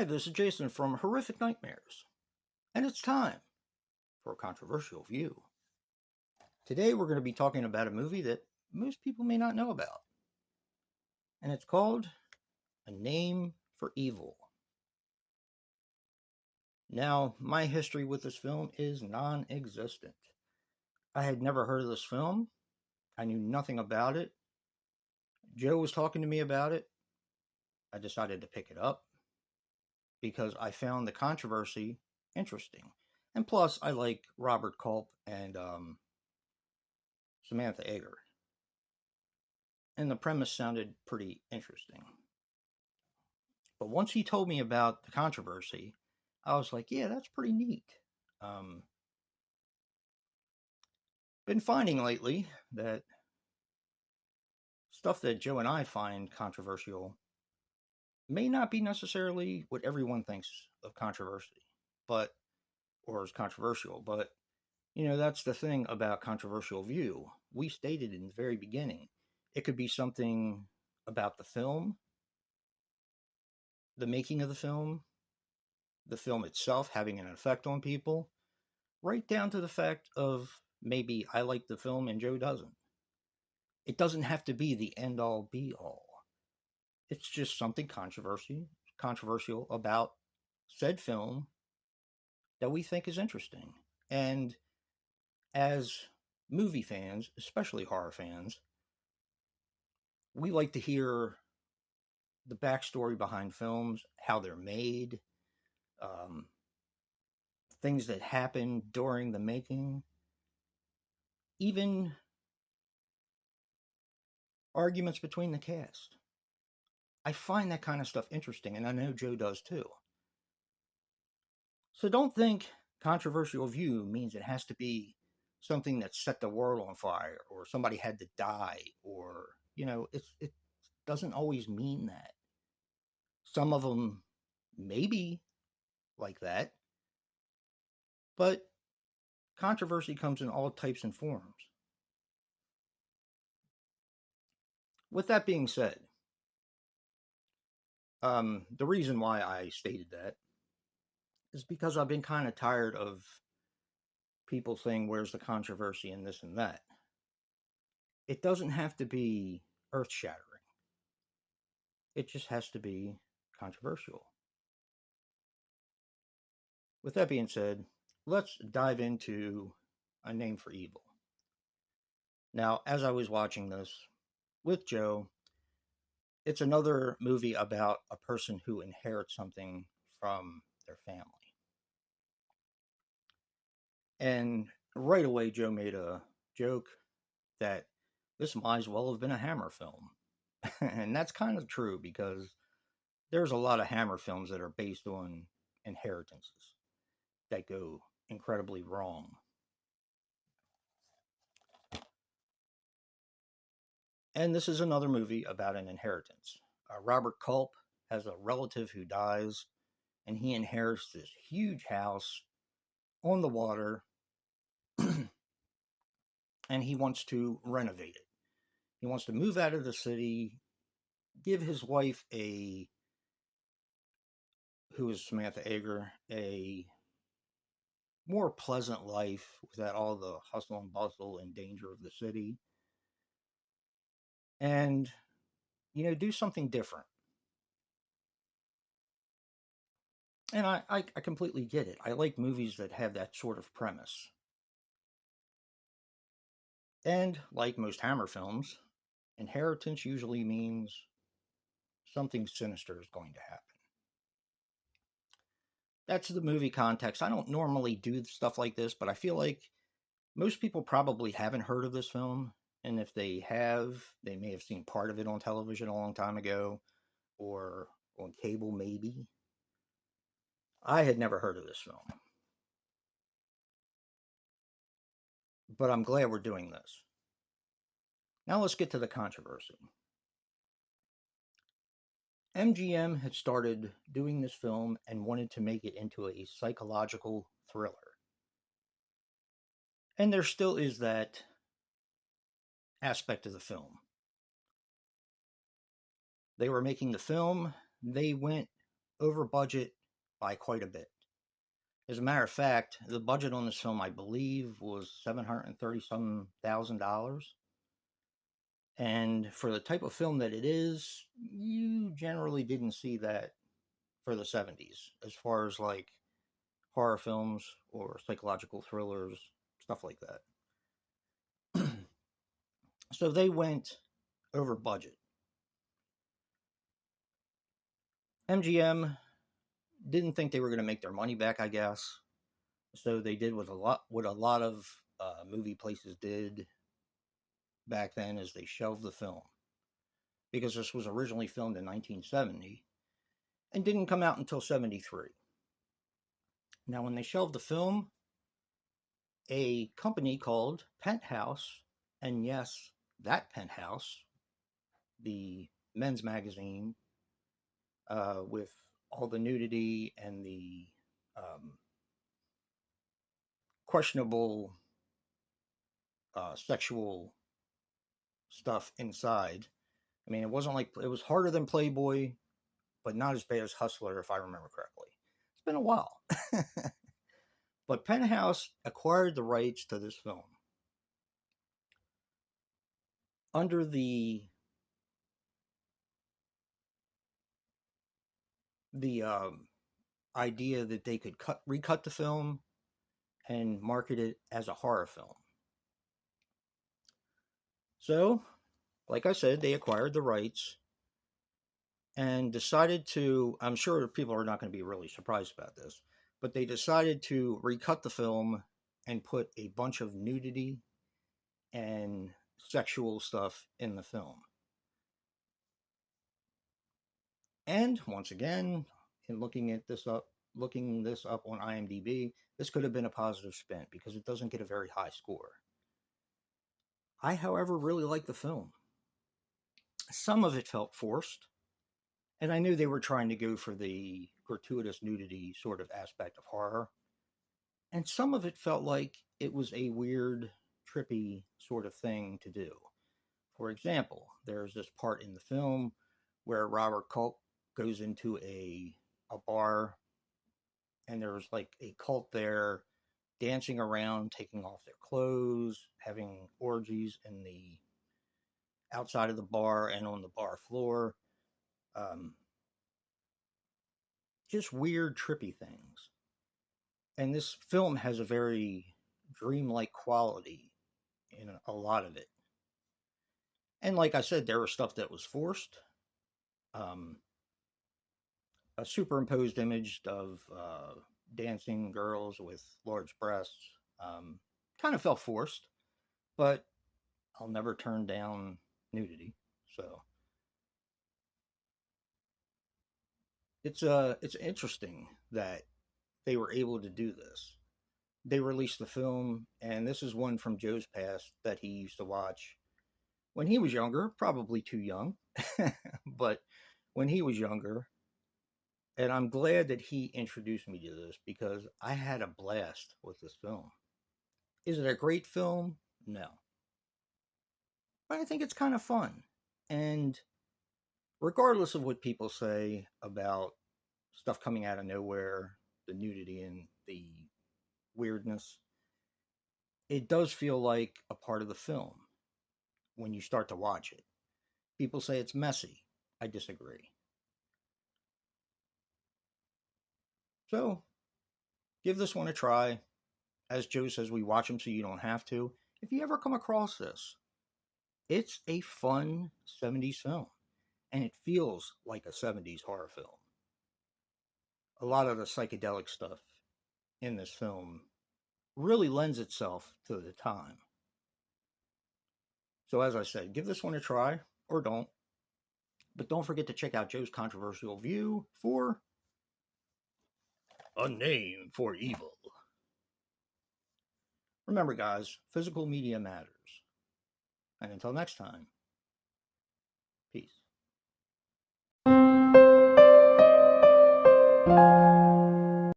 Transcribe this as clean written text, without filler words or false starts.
Hi, this is Jason from Horrific Nightmares, and it's time for a controversial view. Today we're going to be talking about a movie that most people may not know about, and it's called A Name for Evil. Now, my history with this film is non existent. I had never heard of this film, I knew nothing about it. Joe was talking to me about it. I decided to pick it up because I found the controversy interesting. And plus, I like Robert Culp and Samantha Eggar. And the premise sounded pretty interesting. But once he told me about the controversy, I was like, yeah, that's pretty neat. Um, been finding lately that stuff that Joe and I find controversial may not be necessarily what everyone thinks of controversy, but or is controversial. But that's the thing about controversial view. We stated in the very beginning, it could be something about the film, the making of the film itself having an effect on people, right down to the fact of maybe I like the film and Joe doesn't. It doesn't have to be the end all be all. It's just something controversial about said film that we think is interesting. And as movie fans, especially horror fans, we like to hear the backstory behind films, how they're made, um, things that happen during the making, even arguments between the cast. I find that kind of stuff interesting, and I know Joe does too. So don't think controversial view means it has to be something that set the world on fire or somebody had to die or, it doesn't always mean that. Some of them maybe like that, but controversy comes in all types and forms. With that being said, the reason why I stated that is because I've been kind of tired of people saying, where's the controversy in this and that? It doesn't have to be earth shattering, it just has to be controversial. With that being said, let's dive into A Name for Evil. Now, as I was watching this with Joe, it's another movie about a person who inherits something from their family. And right away, Joe made a joke that this might as well have been a Hammer film. And that's kind of true because there's a lot of Hammer films that are based on inheritances that go incredibly wrong. And this is another movie about an inheritance. Robert Culp has a relative who dies, and he inherits this huge house on the water, and he wants to renovate it. He wants to move out of the city, give his wife who is Samantha Eggar, a more pleasant life without all the hustle and bustle and danger of the city, and do something different. And I completely get it. I like movies that have that sort of premise. And like most Hammer films, inheritance usually means something sinister is going to happen. That's the movie context. I don't normally do stuff like this, but I feel like most people probably haven't heard of this film. And if they have, they may have seen part of it on television a long time ago or on cable, maybe. I had never heard of this film, but I'm glad we're doing this. Now let's get to the controversy. MGM had started doing this film and wanted to make it into a psychological thriller. And there still is that aspect of the film. They were making the film, they went over budget by quite a bit. As a matter of fact, the budget on this film, I believe, was 730 some $1,000. And for the type of film that it is, you generally didn't see that for the 70s, as far as like horror films or psychological thrillers, stuff like that. So they went over budget. MGM didn't think they were going to make their money back, I guess. So they did what a lot of movie places did back then, is they shelved the film, because this was originally filmed in 1970 and didn't come out until 73. Now, when they shelved the film, a company called Penthouse, and yes, that Penthouse, the men's magazine, with all the nudity and the questionable sexual stuff inside. I mean, it wasn't like, it was harder than Playboy, but not as bad as Hustler, if I remember correctly. It's been a while. But Penthouse acquired the rights to this film under the idea that they could recut the film and market it as a horror film. So, like I said, they acquired the rights and decided to, I'm sure people are not going to be really surprised about this, but they decided to recut the film and put a bunch of nudity and sexual stuff in the film. And once again, in looking this up on IMDb, this could have been a positive spin because it doesn't get a very high score. I, however, really like the film. Some of it felt forced, and I knew they were trying to go for the gratuitous nudity sort of aspect of horror. And some of it felt like it was a weird, trippy sort of thing to do. For example, there's this part in the film where Robert Culp goes into a bar, and there's like a cult there dancing around, taking off their clothes, having orgies in the outside of the bar and on the bar floor. Um, just weird, trippy things. And this film has a very dreamlike quality in a lot of it. And like I said, there was stuff that was forced. Um, a superimposed image of dancing girls with large breasts kind of felt forced, but I'll never turn down nudity. So it's interesting that they were able to do this. They released the film, and this is one from Joe's past that he used to watch when he was younger, probably too young, but when he was younger. And I'm glad that he introduced me to this because I had a blast with this film. Is it a great film? No. But I think it's kind of fun. And regardless of what people say about stuff coming out of nowhere, the nudity and the weirdness, it does feel like a part of the film when you start to watch it. People say it's messy. I disagree. So give this one a try. As Joe says, we watch them so you don't have to. If you ever come across this, it's a fun 70s film, and it feels like a 70s horror film. A lot of the psychedelic stuff in this film really lends itself to the time. So, as I said, give this one a try, or don't. But don't forget to check out Joe's controversial view for A Name for Evil. Remember, guys, physical media matters. And until next time.